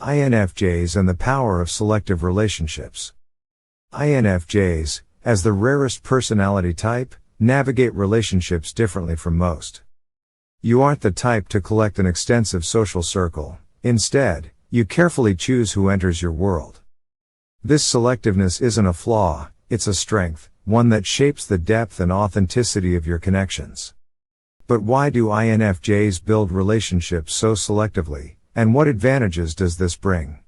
INFJs and the power of selective relationships. INFJs, as the rarest personality type, navigate relationships differently from most. You aren't the type to collect an extensive social circle. Instead, you carefully choose who enters your world. This selectiveness isn't a flaw, it's a strength, one that shapes the depth and authenticity of your connections. But why do INFJs build relationships so selectively, and what advantages does this bring?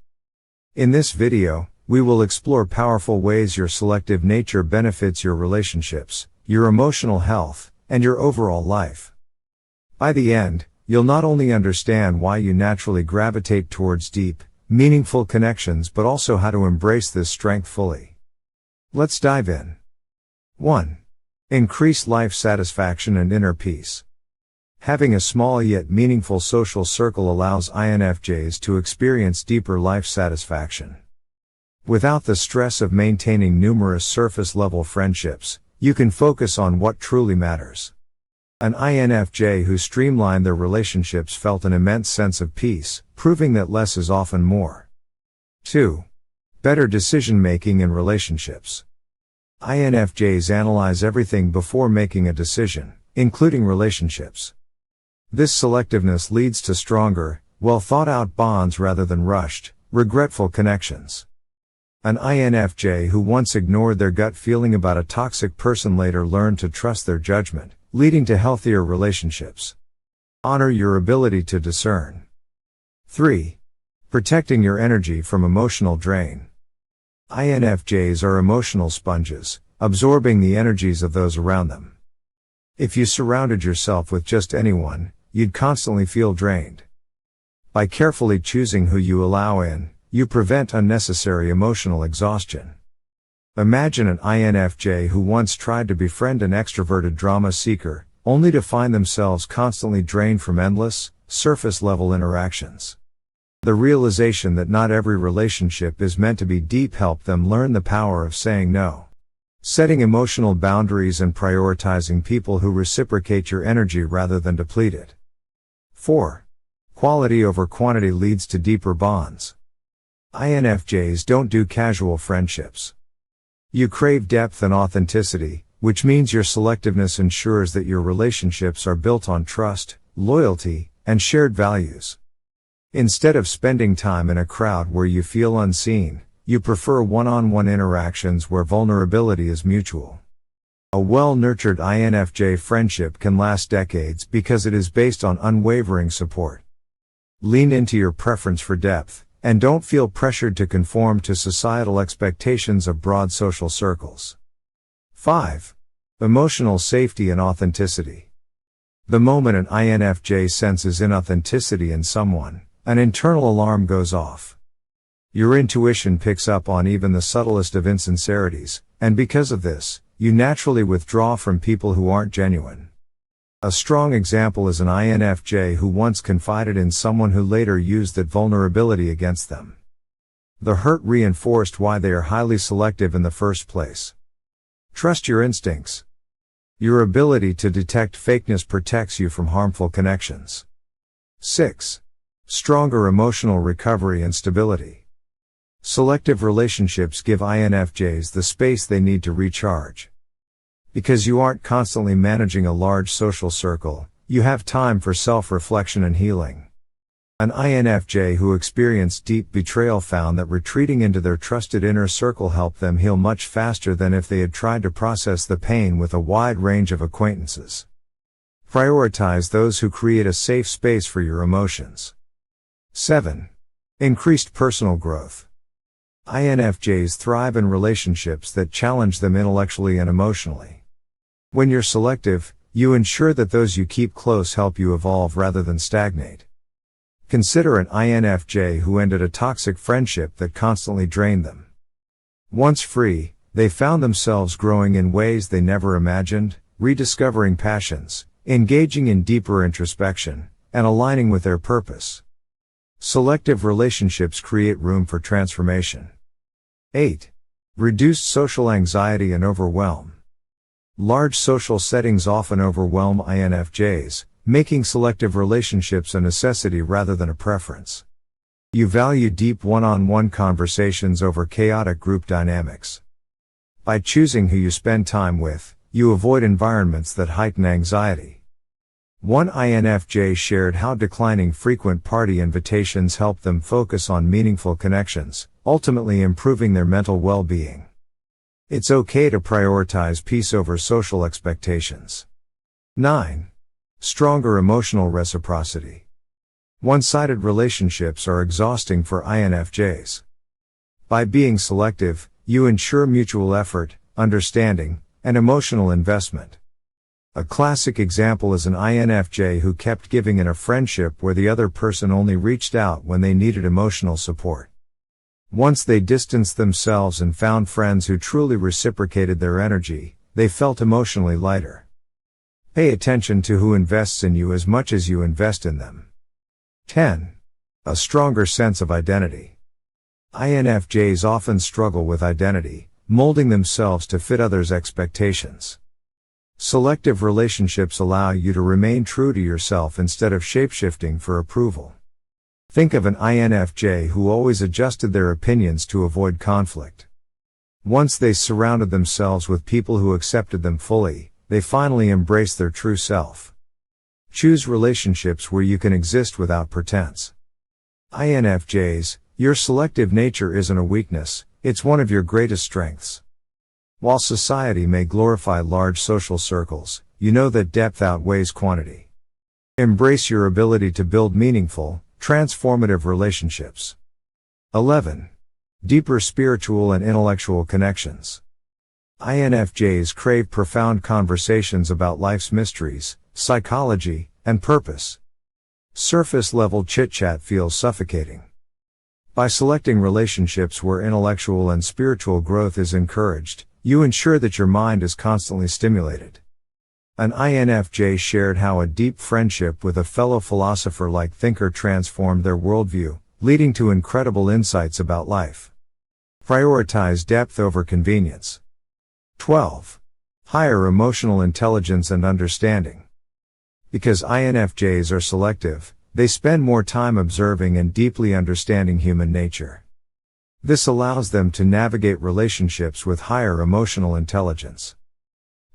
In this video, we will explore powerful ways your selective nature benefits your relationships, your emotional health, and your overall life. By the end, you'll not only understand why you naturally gravitate towards deep, meaningful connections but also how to embrace this strength fully. Let's dive in. 1. Increase life satisfaction and inner peace. Having a small yet meaningful social circle allows INFJs to experience deeper life satisfaction. Without the stress of maintaining numerous surface-level friendships, you can focus on what truly matters. An INFJ who streamlined their relationships felt an immense sense of peace, proving that less is often more. 2. Better decision-making in relationships. INFJs analyze everything before making a decision, including relationships. This selectiveness leads to stronger, well-thought-out bonds rather than rushed, regretful connections. An INFJ who once ignored their gut feeling about a toxic person later learned to trust their judgment, leading to healthier relationships. Honor your ability to discern. 3. Protecting your energy from emotional drain. INFJs are emotional sponges, absorbing the energies of those around them. If you surrounded yourself with just anyone, you'd constantly feel drained. By carefully choosing who you allow in, you prevent unnecessary emotional exhaustion. Imagine an INFJ who once tried to befriend an extroverted drama seeker, only to find themselves constantly drained from endless, surface-level interactions. The realization that not every relationship is meant to be deep helped them learn the power of saying no. Setting emotional boundaries and prioritizing people who reciprocate your energy rather than deplete it. 4. Quality over quantity leads to deeper bonds. INFJs don't do casual friendships. You crave depth and authenticity, which means your selectiveness ensures that your relationships are built on trust, loyalty, and shared values. Instead of spending time in a crowd where you feel unseen, you prefer one-on-one interactions where vulnerability is mutual. A well-nurtured INFJ friendship can last decades because it is based on unwavering support. Lean into your preference for depth, and don't feel pressured to conform to societal expectations of broad social circles. 5. Emotional safety and authenticity. The moment an INFJ senses inauthenticity in someone, an internal alarm goes off. Your intuition picks up on even the subtlest of insincerities, and because of this, you naturally withdraw from people who aren't genuine. A strong example is an INFJ who once confided in someone who later used that vulnerability against them. The hurt reinforced why they are highly selective in the first place. Trust your instincts. Your ability to detect fakeness protects you from harmful connections. 6. Stronger emotional recovery and stability. Selective relationships give INFJs the space they need to recharge. Because you aren't constantly managing a large social circle, you have time for self-reflection and healing. An INFJ who experienced deep betrayal found that retreating into their trusted inner circle helped them heal much faster than if they had tried to process the pain with a wide range of acquaintances. Prioritize those who create a safe space for your emotions. 7. Increased personal growth. INFJs thrive in relationships that challenge them intellectually and emotionally. When you're selective, you ensure that those you keep close help you evolve rather than stagnate. Consider an INFJ who ended a toxic friendship that constantly drained them. Once free, they found themselves growing in ways they never imagined, rediscovering passions, engaging in deeper introspection, and aligning with their purpose. Selective relationships create room for transformation. 8. Reduced social anxiety and overwhelm. Large social settings often overwhelm INFJs, making selective relationships a necessity rather than a preference. You value deep one-on-one conversations over chaotic group dynamics. By choosing who you spend time with, you avoid environments that heighten anxiety. One INFJ shared how declining frequent party invitations helped them focus on meaningful connections, ultimately improving their mental well-being. It's okay to prioritize peace over social expectations. 9. Stronger emotional reciprocity. One-sided relationships are exhausting for INFJs. By being selective, you ensure mutual effort, understanding, and emotional investment. A classic example is an INFJ who kept giving in a friendship where the other person only reached out when they needed emotional support. Once they distanced themselves and found friends who truly reciprocated their energy, they felt emotionally lighter. Pay attention to who invests in you as much as you invest in them. 10. A stronger sense of identity. INFJs often struggle with identity, molding themselves to fit others' expectations. Selective relationships allow you to remain true to yourself instead of shapeshifting for approval. Think of an INFJ who always adjusted their opinions to avoid conflict. Once they surrounded themselves with people who accepted them fully, they finally embraced their true self. Choose relationships where you can exist without pretense. INFJs, your selective nature isn't a weakness, it's one of your greatest strengths. While society may glorify large social circles, you know that depth outweighs quantity. Embrace your ability to build meaningful, transformative relationships. 11. Deeper spiritual and intellectual connections. INFJs crave profound conversations about life's mysteries, psychology, and purpose. Surface-level chit-chat feels suffocating. By selecting relationships where intellectual and spiritual growth is encouraged, you ensure that your mind is constantly stimulated. An INFJ shared how a deep friendship with a fellow philosopher-like thinker transformed their worldview, leading to incredible insights about life. Prioritize depth over convenience. 12. Higher emotional intelligence and understanding. Because INFJs are selective, they spend more time observing and deeply understanding human nature. This allows them to navigate relationships with higher emotional intelligence.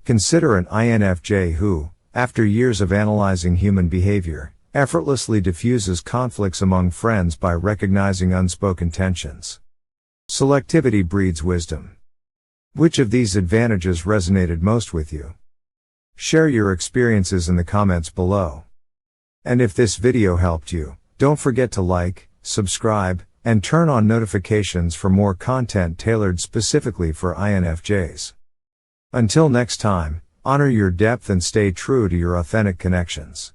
Consider an INFJ who, after years of analyzing human behavior, effortlessly diffuses conflicts among friends by recognizing unspoken tensions. Selectivity breeds wisdom. Which of these advantages resonated most with you? Share your experiences in the comments below. And if this video helped you, don't forget to like, subscribe, and turn on notifications for more content tailored specifically for INFJs. Until next time, honor your depth and stay true to your authentic connections.